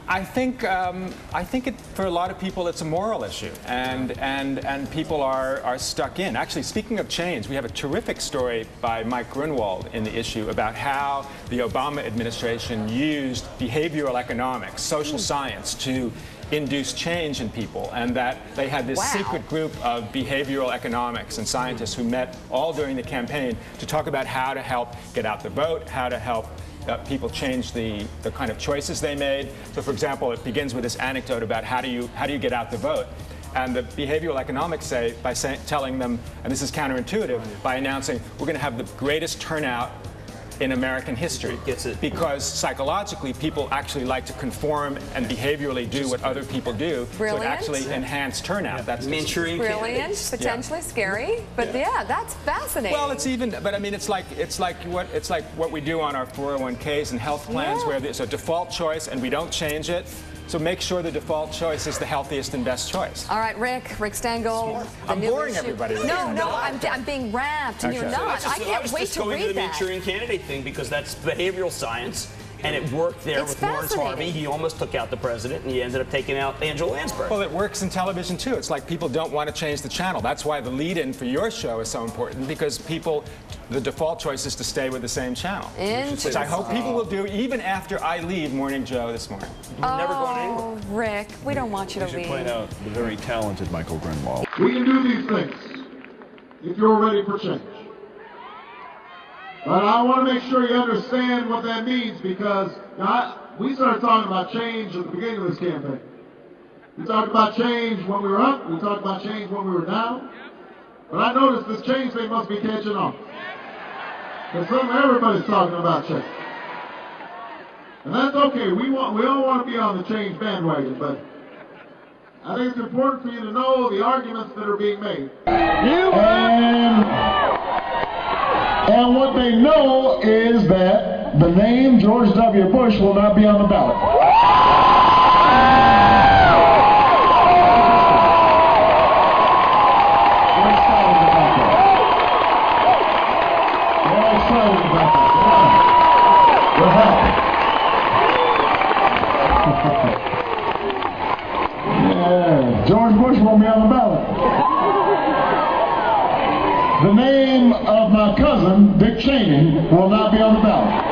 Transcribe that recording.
I think for a lot of people it's a moral issue, and people are stuck in. Actually, speaking of change, we have a terrific story by Mike Grunwald in the issue about how the Obama administration used behavioral economics, social science, to induce change in people, and that they had this secret group of behavioral economics and scientists who met all during the campaign to talk about how to help get out the vote, how to help people change the kind of choices they made. So, for example, it begins with this anecdote about how do you get out the vote. And the behavioral economics say, by telling them, and this is counterintuitive, by announcing we're going to have the greatest turnout in American history. Because psychologically, people actually like to conform and behaviorally do what other people do. Brilliant. So it actually enhance turnout. That's Manchurian brilliant, potentially scary, but yeah, that's fascinating. Well, but I mean, it's like what we do on our 401ks and health plans, where there's a default choice and we don't change it. So make sure the default choice is the healthiest and best choice. All right, Rick Stengel. I'm boring everybody. No, I'm being rapt, and you're not. I can't wait to read that. I was just going to the Manchurian candidate thing because that's behavioral science. And it worked there with Lawrence Harvey. He almost took out the president, and he ended up taking out Angela Lansbury. Well, it works in television, too. It's like people don't want to change the channel. That's why the lead-in for your show is so important, because the default choice is to stay with the same channel. Which I hope people will do even after I leave Morning Joe this morning. Never going anywhere. Rick, we don't want you to leave. We should point out the very talented Michael Grunwald. We can do these things if you're ready for change. But I want to make sure you understand what that means, because we started talking about change at the beginning of this campaign. We talked about change when we were up, we talked about change when we were down. But I noticed this change thing must be catching on. Because everybody's talking about change. And that's okay. We all want to be on the change bandwagon, but I think it's important for you to know the arguments that are being made. And what they know is that the name George W. Bush will not be on the ballot. We're excited about that. We're excited about that. We're happy. Yeah, George Bush won't be on the ballot. The name of my cousin, Dick Cheney, will not be on the ballot.